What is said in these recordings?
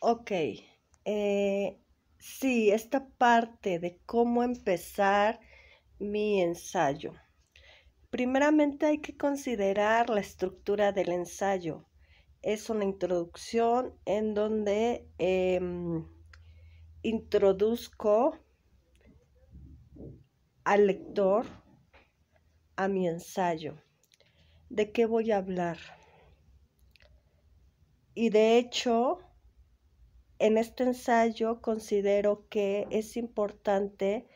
Ok, sí, esta parte de cómo empezar mi ensayo. Primeramente hay que considerar la estructura del ensayo. Es una introducción en donde introduzco al lector a mi ensayo. ¿De qué voy a hablar? Y de hecho, en este ensayo considero que es importante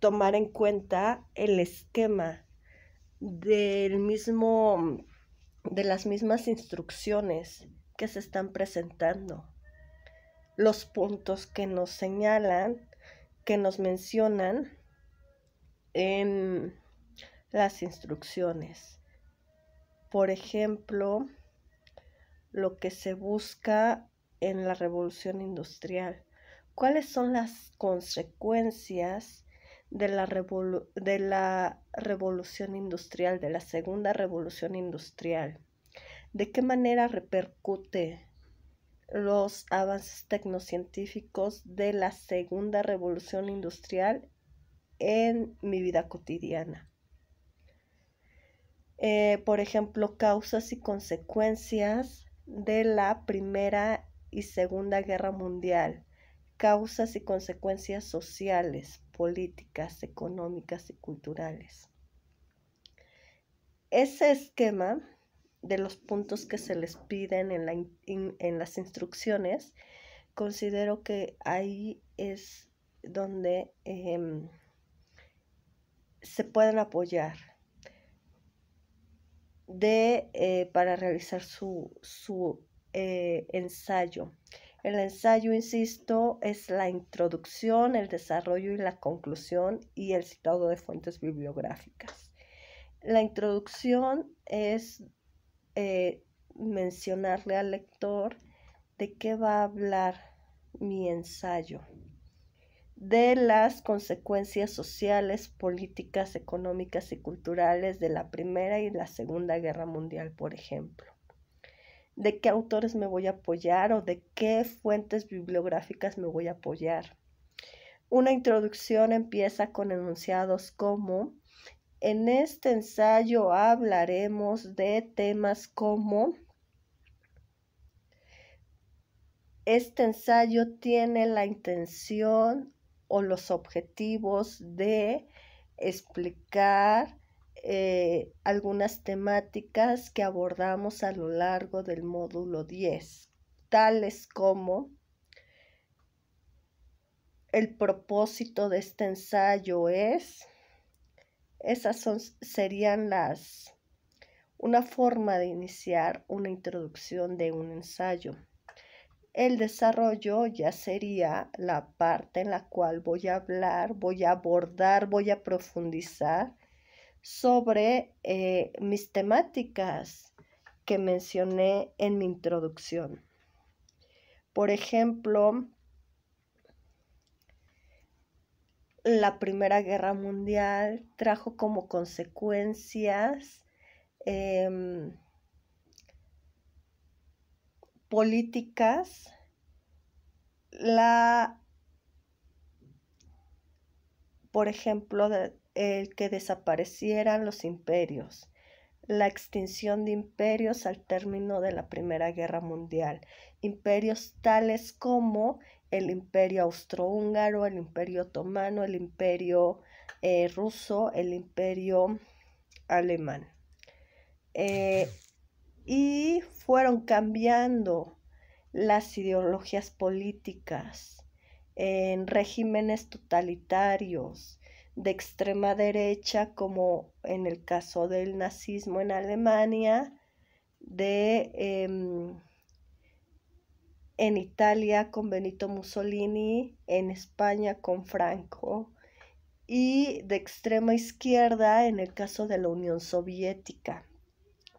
tomar en cuenta el esquema de las mismas instrucciones que se están presentando, los puntos que nos señalan, que nos mencionan en las instrucciones. Por ejemplo, lo que se busca en la revolución industrial. ¿Cuáles son las consecuencias de la revolución industrial, de la segunda revolución industrial? ¿De qué manera repercute los avances tecnocientíficos de la segunda revolución industrial en mi vida cotidiana? Por ejemplo, causas y consecuencias de la Primera y Segunda Guerra Mundial, causas y consecuencias sociales, políticas, económicas y culturales. Ese esquema de los puntos que se les piden en las instrucciones, considero que ahí es donde se pueden apoyar para realizar su ensayo. El ensayo, insisto, es la introducción, el desarrollo y la conclusión y el citado de fuentes bibliográficas. La introducción es mencionarle al lector de qué va a hablar mi ensayo, de las consecuencias sociales, políticas, económicas y culturales de la Primera y la Segunda Guerra Mundial, por ejemplo. ¿De qué autores me voy a apoyar o de qué fuentes bibliográficas me voy a apoyar? Una introducción empieza con enunciados como: en este ensayo hablaremos de temas como: este ensayo tiene la intención o los objetivos de explicar algunas temáticas que abordamos a lo largo del módulo 10, tales como: el propósito de este ensayo es... serían una forma de iniciar una introducción de un ensayo. El desarrollo ya sería la parte en la cual voy a hablar, voy a abordar, voy a profundizar sobre mis temáticas que mencioné en mi introducción. Por ejemplo, la Primera Guerra Mundial trajo como consecuencias políticas por ejemplo, el que desaparecieran los imperios, la extinción de imperios al término de la Primera Guerra Mundial, imperios tales como el Imperio Austrohúngaro, el Imperio Otomano, el Imperio ruso, el Imperio alemán. Y fueron cambiando las ideologías políticas en regímenes totalitarios de extrema derecha, como en el caso del nazismo en Alemania, en Italia con Benito Mussolini, en España con Franco, y de extrema izquierda en el caso de la Unión Soviética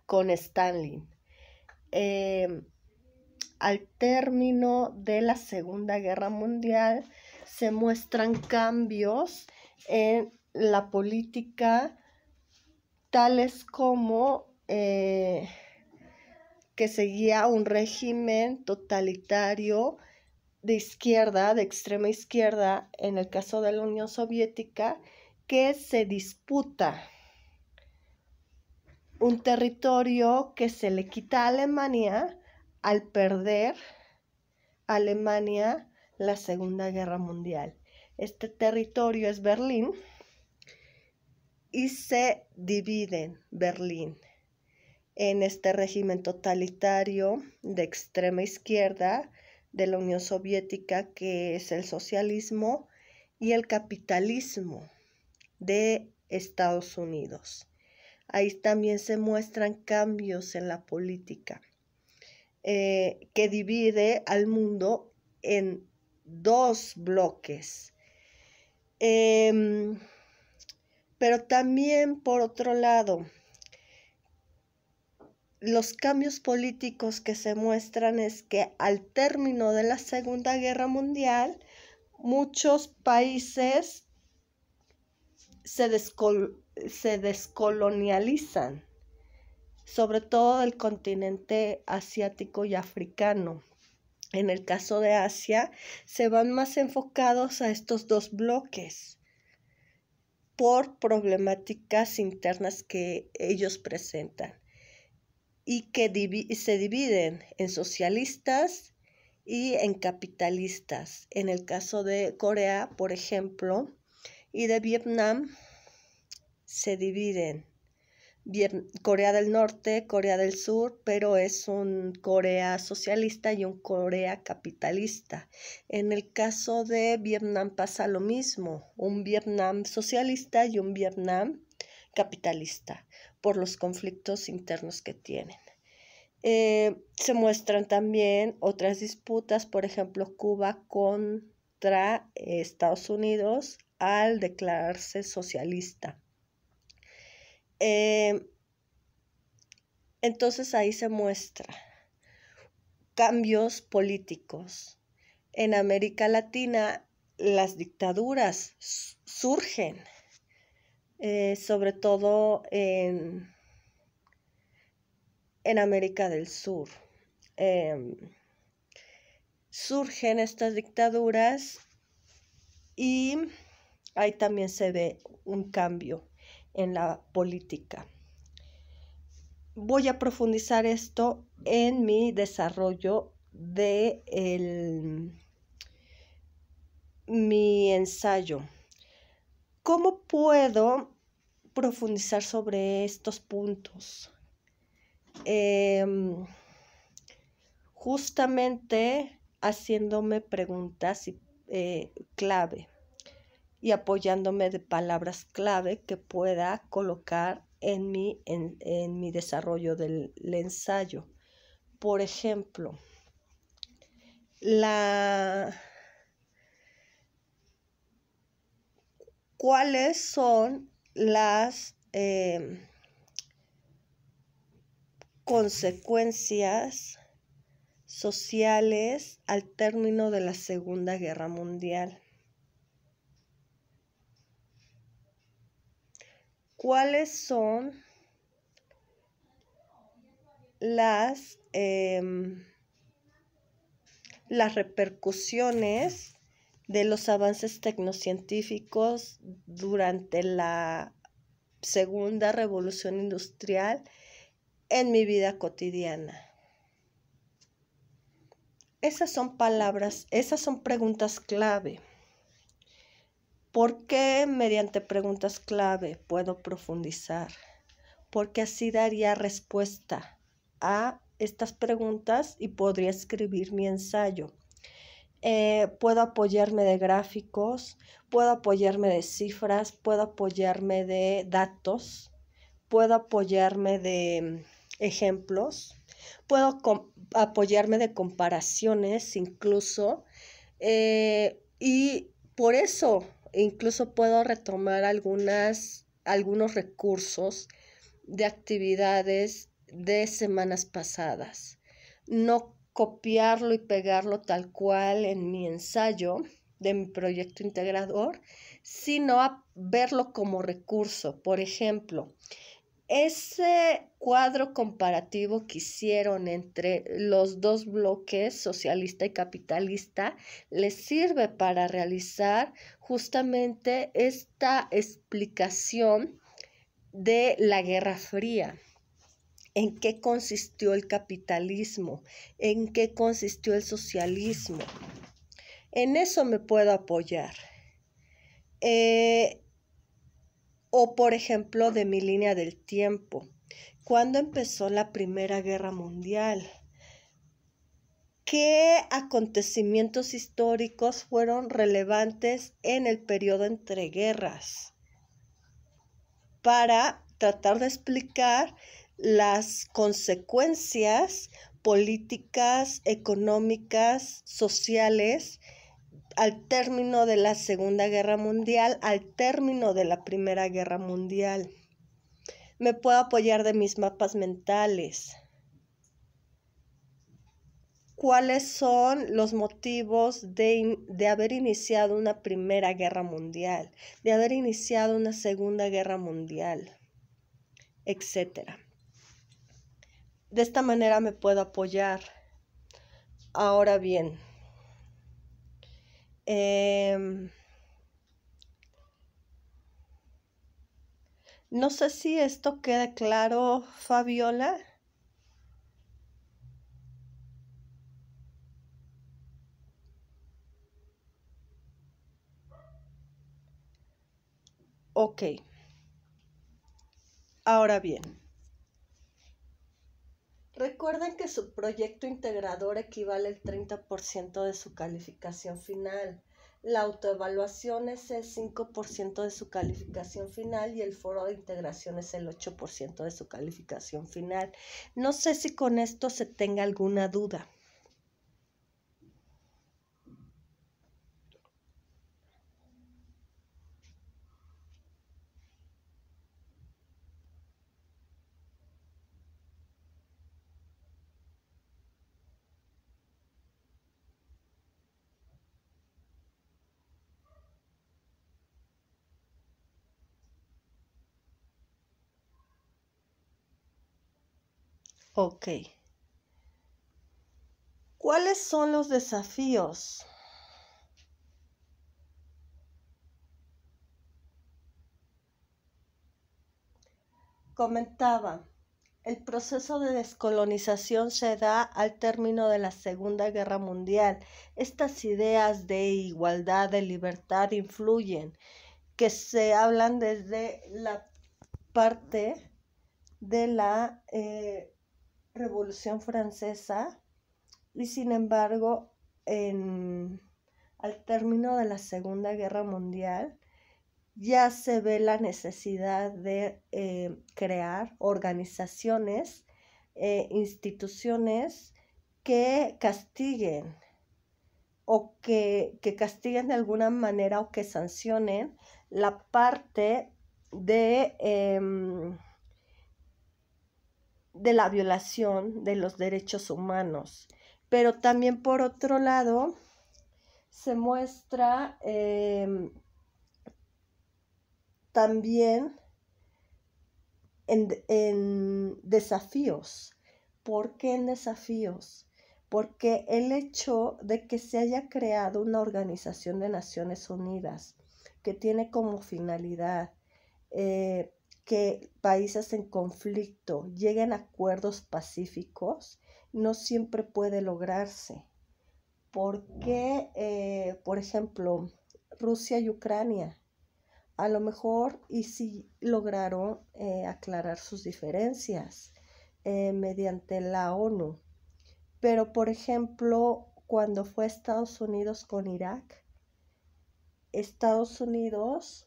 con Stalin. Al término de la Segunda Guerra Mundial se muestran cambios en la política, tales como que seguía un régimen totalitario de izquierda, de extrema izquierda, en el caso de la Unión Soviética, que se disputa un territorio que se le quita a Alemania al perder Alemania la Segunda Guerra Mundial. Este territorio es Berlín y se divide Berlín en este régimen totalitario de extrema izquierda de la Unión Soviética, que es el socialismo, y el capitalismo de Estados Unidos. Ahí también se muestran cambios en la política, que divide al mundo en dos bloques. Pero también, por otro lado, los cambios políticos que se muestran es que al término de la Segunda Guerra Mundial, muchos países se descolonializan, sobre todo del continente asiático y africano. En el caso de Asia, se van más enfocados a estos dos bloques por problemáticas internas que ellos presentan y que se dividen en socialistas y en capitalistas. En el caso de Corea, por ejemplo, y de Vietnam, se dividen. Corea del Norte, Corea del Sur, pero es un Corea socialista y un Corea capitalista. En el caso de Vietnam pasa lo mismo, un Vietnam socialista y un Vietnam capitalista, por los conflictos internos que tienen. Se muestran también otras disputas, por ejemplo, Cuba contra Estados Unidos al declararse socialista. Entonces ahí se muestra cambios políticos. En América Latina las dictaduras surgen, sobre todo en América del Sur. Surgen estas dictaduras y ahí también se ve un cambio en la política. Voy a profundizar esto en mi desarrollo de mi ensayo. ¿Cómo puedo profundizar sobre estos puntos? Justamente haciéndome preguntas clave y apoyándome de palabras clave que pueda colocar en mi desarrollo del ensayo. Por ejemplo, ¿cuáles son las consecuencias sociales al término de la Segunda Guerra Mundial? ¿Cuáles son las repercusiones de los avances tecnocientíficos durante la Segunda Revolución Industrial en mi vida cotidiana? Esas son preguntas clave. ¿Por qué mediante preguntas clave puedo profundizar? Porque así daría respuesta a estas preguntas y podría escribir mi ensayo. Puedo apoyarme de gráficos, puedo apoyarme de cifras, puedo apoyarme de datos, puedo apoyarme de ejemplos, puedo apoyarme de comparaciones incluso, y por eso incluso puedo retomar algunos recursos de actividades de semanas pasadas. No copiarlo y pegarlo tal cual en mi ensayo de mi proyecto integrador, sino a verlo como recurso. Por ejemplo, Ese cuadro comparativo que hicieron entre los dos bloques, socialista y capitalista, les sirve para realizar justamente esta explicación de la Guerra Fría. ¿En qué consistió el capitalismo? ¿En qué consistió el socialismo? En eso me puedo apoyar. O, por ejemplo, de mi línea del tiempo. ¿Cuándo empezó la Primera Guerra Mundial? ¿Qué acontecimientos históricos fueron relevantes en el periodo entre guerras? Para tratar de explicar las consecuencias políticas, económicas, sociales al término de la Segunda Guerra Mundial, al término de la Primera Guerra Mundial. Me puedo apoyar de mis mapas mentales. ¿Cuáles son los motivos de haber iniciado una Primera Guerra Mundial, de haber iniciado una Segunda Guerra Mundial, etcétera? De esta manera me puedo apoyar. Ahora bien, no sé si esto queda claro, Fabiola. Ok. Ahora bien, recuerden que su proyecto integrador equivale al 30% de su calificación final. La autoevaluación es el 5% de su calificación final y el foro de integración es el 8% de su calificación final. No sé si con esto se tenga alguna duda. Ok. ¿Cuáles son los desafíos? Comentaba, el proceso de descolonización se da al término de la Segunda Guerra Mundial. Estas ideas de igualdad, de libertad influyen, que se hablan desde la parte de la Revolución Francesa y sin embargo al término de la Segunda Guerra Mundial ya se ve la necesidad de crear organizaciones, instituciones que castiguen o que castiguen de alguna manera o que sancionen la parte de la violación de los derechos humanos. Pero también por otro lado se muestra también en desafíos. ¿Por qué en desafíos? Porque el hecho de que se haya creado una organización de Naciones Unidas que tiene como finalidad que países en conflicto lleguen a acuerdos pacíficos, no siempre puede lograrse. Porque, por ejemplo, Rusia y Ucrania, a lo mejor y sí lograron aclarar sus diferencias mediante la ONU. Pero, por ejemplo, cuando fue Estados Unidos con Irak, Estados Unidos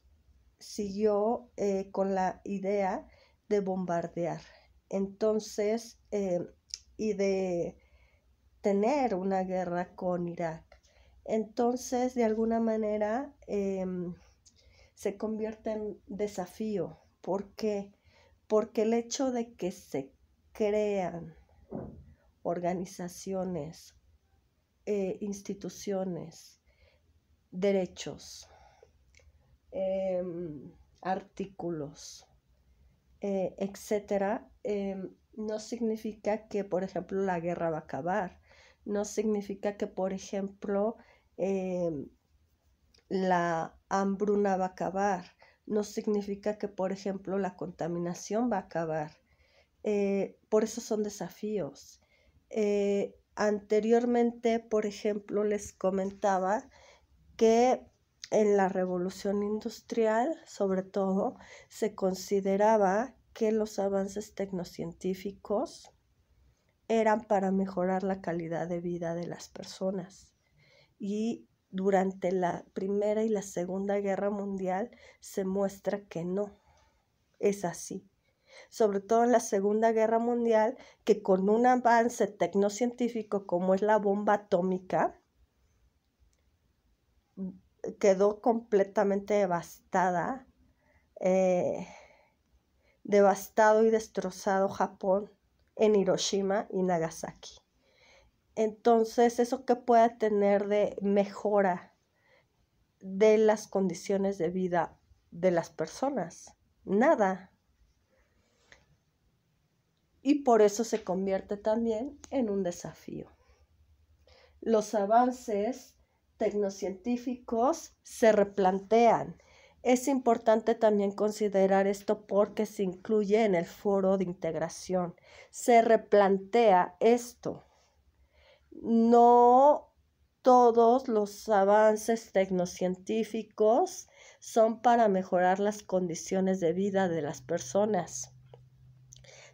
siguió con la idea de bombardear. Entonces, y de tener una guerra con Irak. Entonces, de alguna manera, se convierte en desafío. ¿Por qué? Porque el hecho de que se crean organizaciones, instituciones, derechos, artículos, etcétera, no significa que, por ejemplo, la guerra va a acabar. No significa que, por ejemplo, la hambruna va a acabar. No significa que, por ejemplo, la contaminación va a acabar. Por eso son desafíos. Anteriormente, por ejemplo, les comentaba que en la revolución industrial, sobre todo, se consideraba que los avances tecnocientíficos eran para mejorar la calidad de vida de las personas. Y durante la Primera y la Segunda Guerra Mundial se muestra que no es así. Sobre todo en la Segunda Guerra Mundial, que con un avance tecnocientífico como es la bomba atómica, quedó completamente devastado y destrozado Japón en Hiroshima y Nagasaki. Entonces, ¿eso qué puede tener de mejora de las condiciones de vida de las personas? Nada. Y por eso se convierte también en un desafío. Los avances tecnocientíficos se replantean. Es importante también considerar esto porque se incluye en el foro de integración. Se replantea esto. No todos los avances tecnocientíficos son para mejorar las condiciones de vida de las personas.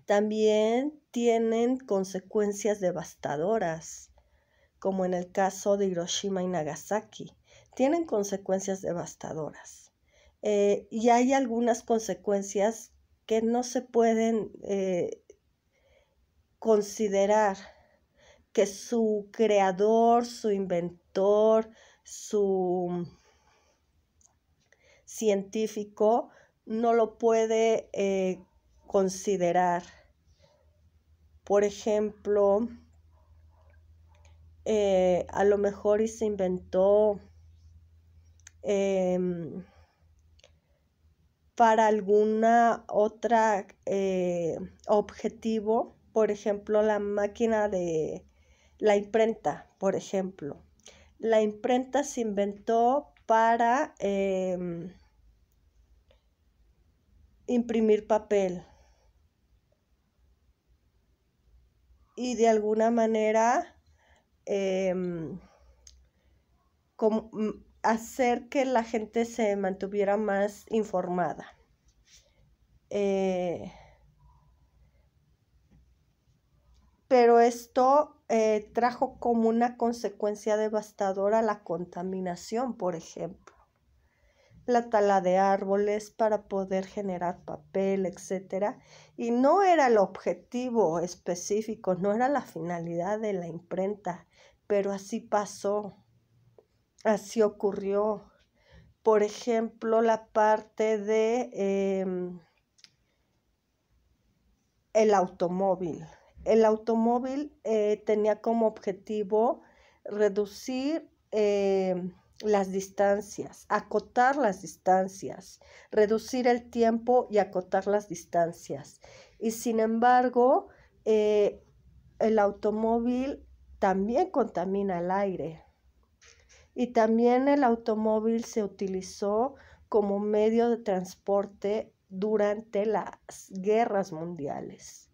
También tienen consecuencias devastadoras, como en el caso de Hiroshima y Nagasaki. Tienen consecuencias devastadoras. Y hay algunas consecuencias que no se pueden considerar, que su creador, su inventor, su científico no lo puede considerar. Por ejemplo, a lo mejor y se inventó para alguna otra objetivo, por ejemplo, la máquina de la imprenta, por ejemplo. La imprenta se inventó para imprimir papel. Y de alguna manera hacer que la gente se mantuviera más informada. Pero esto trajo como una consecuencia devastadora la contaminación, por ejemplo. La tala de árboles para poder generar papel, etc. Y no era el objetivo específico, no era la finalidad de la imprenta, pero así pasó, así ocurrió. Por ejemplo, la parte de el automóvil. El automóvil tenía como objetivo reducir las distancias, acotar las distancias, reducir el tiempo y acotar las distancias. Y sin embargo, el automóvil también contamina el aire. Y también el automóvil se utilizó como medio de transporte durante las guerras mundiales,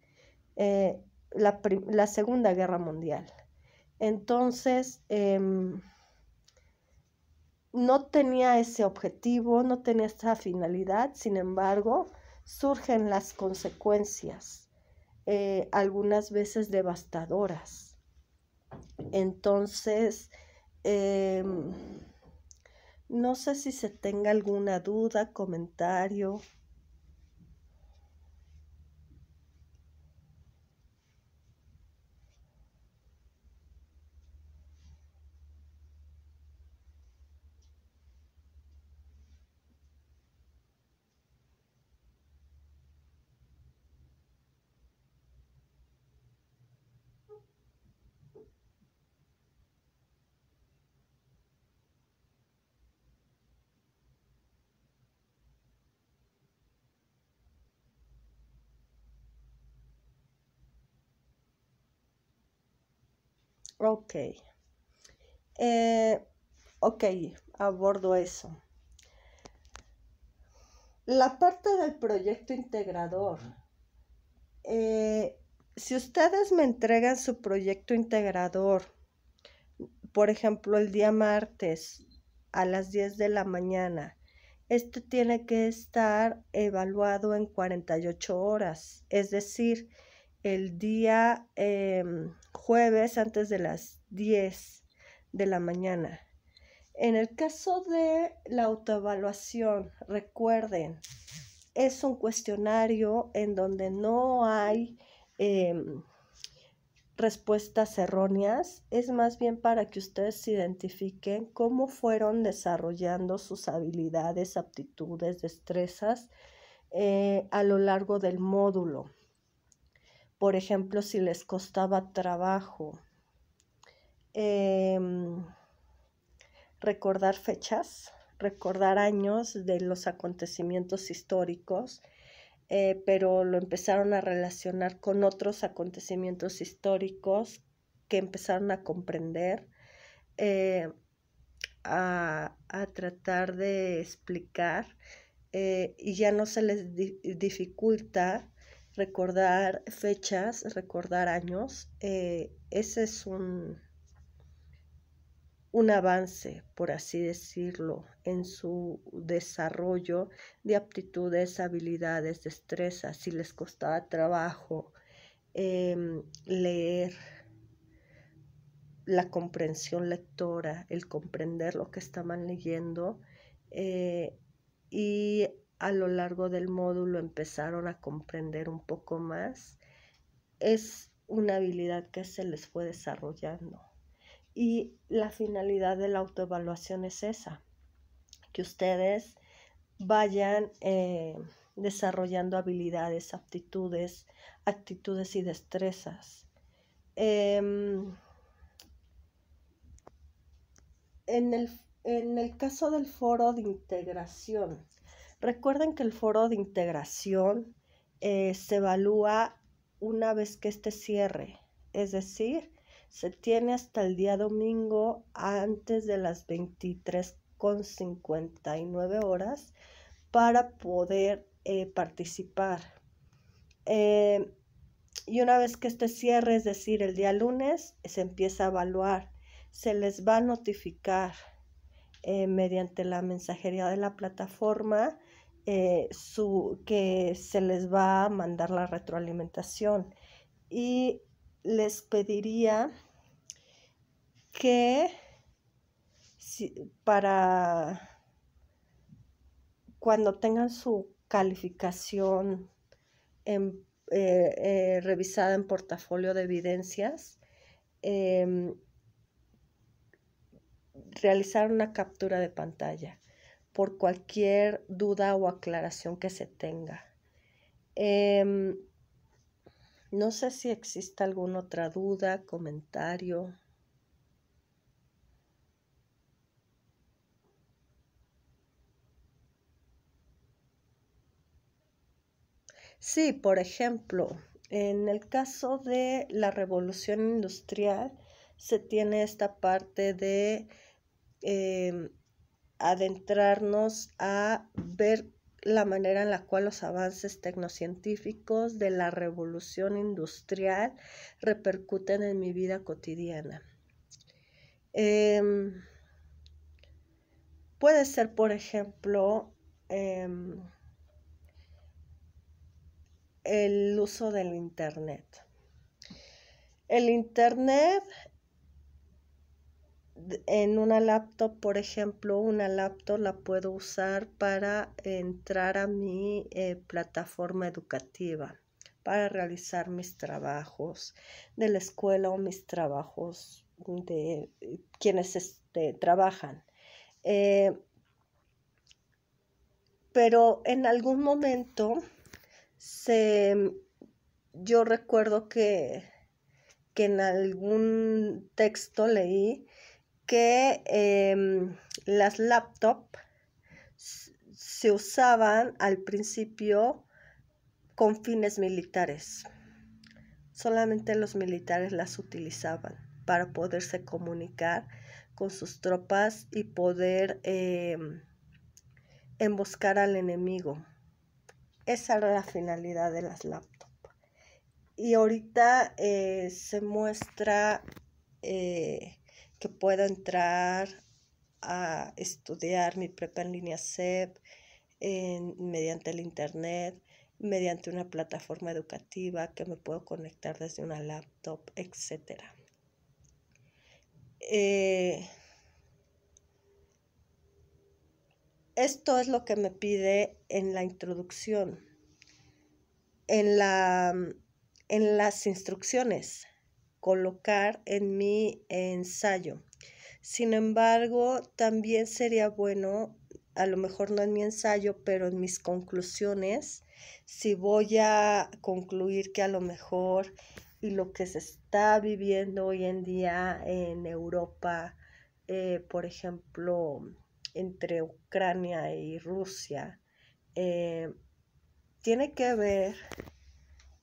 la Segunda Guerra Mundial. Entonces, no tenía ese objetivo, no tenía esa finalidad, sin embargo, surgen las consecuencias, algunas veces devastadoras. Entonces, no sé si se tenga alguna duda, comentario. Ok. Ok, abordo eso. La parte del proyecto integrador. Si ustedes me entregan su proyecto integrador, por ejemplo, el día martes a las 10 de la mañana, este tiene que estar evaluado en 48 horas, es decir, el día jueves antes de las 10 de la mañana. En el caso de la autoevaluación, recuerden, es un cuestionario en donde no hay respuestas erróneas, es más bien para que ustedes identifiquen cómo fueron desarrollando sus habilidades, aptitudes, destrezas a lo largo del módulo. Por ejemplo, si les costaba trabajo recordar fechas, recordar años de los acontecimientos históricos, pero lo empezaron a relacionar con otros acontecimientos históricos que empezaron a comprender, a tratar de explicar, y ya no se les dificulta recordar fechas, recordar años. Ese es un avance, por así decirlo, en su desarrollo de aptitudes, habilidades, destrezas. Si les costaba trabajo leer, la comprensión lectora, el comprender lo que estaban leyendo, y a lo largo del módulo empezaron a comprender un poco más, es una habilidad que se les fue desarrollando. Y la finalidad de la autoevaluación es esa, que ustedes vayan desarrollando habilidades, aptitudes, actitudes y destrezas. En el caso del foro de integración, recuerden que el foro de integración se evalúa una vez que este cierre, es decir, se tiene hasta el día domingo antes de las 23:59 horas para poder participar. Y una vez que este cierre, es decir, el día lunes, se empieza a evaluar. Se les va a notificar mediante la mensajería de la plataforma que se les va a mandar la retroalimentación. Y les pediría que para cuando tengan su calificación revisada en portafolio de evidencias, realizar una captura de pantalla por cualquier duda o aclaración que se tenga. No sé si existe alguna otra duda, comentario. Sí, por ejemplo, en el caso de la revolución industrial, se tiene esta parte de adentrarnos a ver la manera en la cual los avances tecnocientíficos de la revolución industrial repercuten en mi vida cotidiana. Puede ser, por ejemplo, el uso del Internet. El Internet en una laptop, por ejemplo, una laptop la puedo usar para entrar a mi plataforma educativa, para realizar mis trabajos de la escuela o mis trabajos de quienes trabajan. Pero en algún momento yo recuerdo que en algún texto leí que las laptops se usaban al principio con fines militares. Solamente los militares las utilizaban. para poderse comunicar con sus tropas y poder emboscar al enemigo. Esa era la finalidad de las laptops. Y ahorita se muestra que puedo entrar a estudiar mi prepa en línea CEP mediante el internet, mediante una plataforma educativa que me puedo conectar desde una laptop, etc. Esto es lo que me pide en la introducción, en las instrucciones, colocar en mi ensayo. Sin embargo, también sería bueno, a lo mejor no en mi ensayo, pero en mis conclusiones, si voy a concluir que a lo mejor y lo que se está viviendo hoy en día en Europa, por ejemplo, entre Ucrania y Rusia, tiene que ver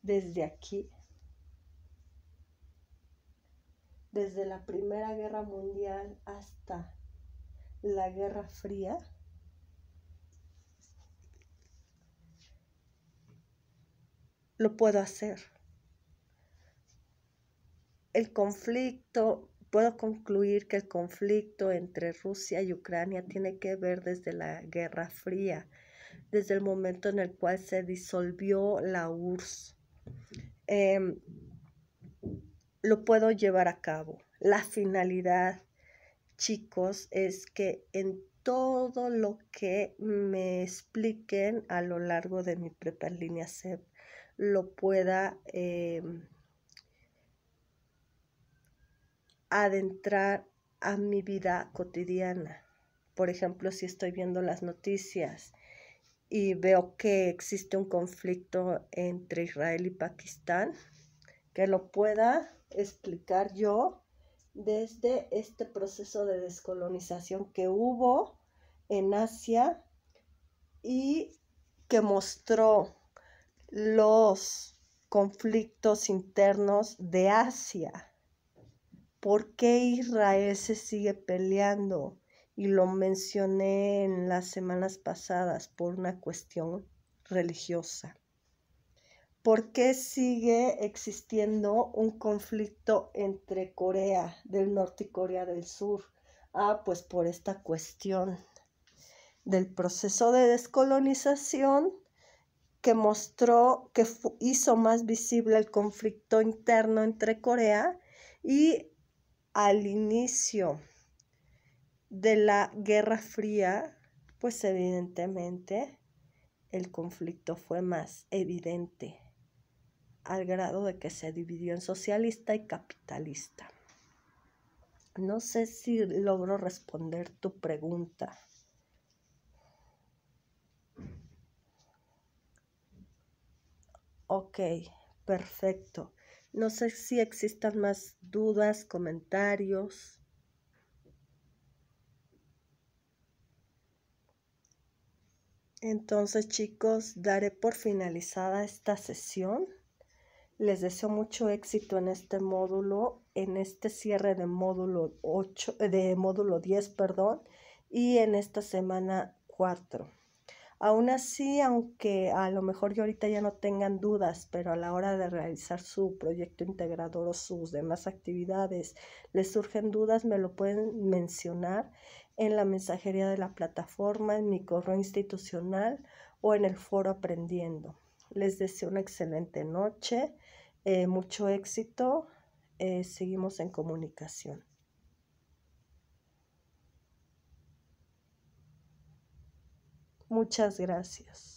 desde aquí, desde la Primera Guerra Mundial hasta la Guerra Fría, lo puedo hacer. El conflicto, puedo concluir que el conflicto entre Rusia y Ucrania tiene que ver desde la Guerra Fría, desde el momento en el cual se disolvió la URSS. Lo puedo llevar a cabo. La finalidad, chicos, es que en todo lo que me expliquen a lo largo de mi prepa en línea CEP, lo pueda adentrar a mi vida cotidiana. Por ejemplo, si estoy viendo las noticias y veo que existe un conflicto entre Israel y Pakistán, que lo pueda explicar yo desde este proceso de descolonización que hubo en Asia y que mostró los conflictos internos de Asia. ¿Por qué Israel se sigue peleando? Y lo mencioné en las semanas pasadas por una cuestión religiosa. ¿Por qué sigue existiendo un conflicto entre Corea del Norte y Corea del Sur? Pues por esta cuestión del proceso de descolonización que mostró, que hizo más visible el conflicto interno entre Corea, y al inicio de la Guerra Fría, pues evidentemente el conflicto fue más evidente, al grado de que se dividió en socialista y capitalista. No sé si logro responder tu pregunta. Ok, perfecto. No sé si existan más dudas, comentarios. Entonces, chicos, daré por finalizada esta sesión. Les deseo mucho éxito en este módulo, en este cierre de módulo 8, de módulo 10, perdón, y en esta semana 4. Aún así, aunque a lo mejor yo ahorita ya no tengan dudas, pero a la hora de realizar su proyecto integrador o sus demás actividades les surgen dudas, me lo pueden mencionar en la mensajería de la plataforma, en mi correo institucional o en el foro Aprendiendo. Les deseo una excelente noche, mucho éxito, seguimos en comunicación. Muchas gracias.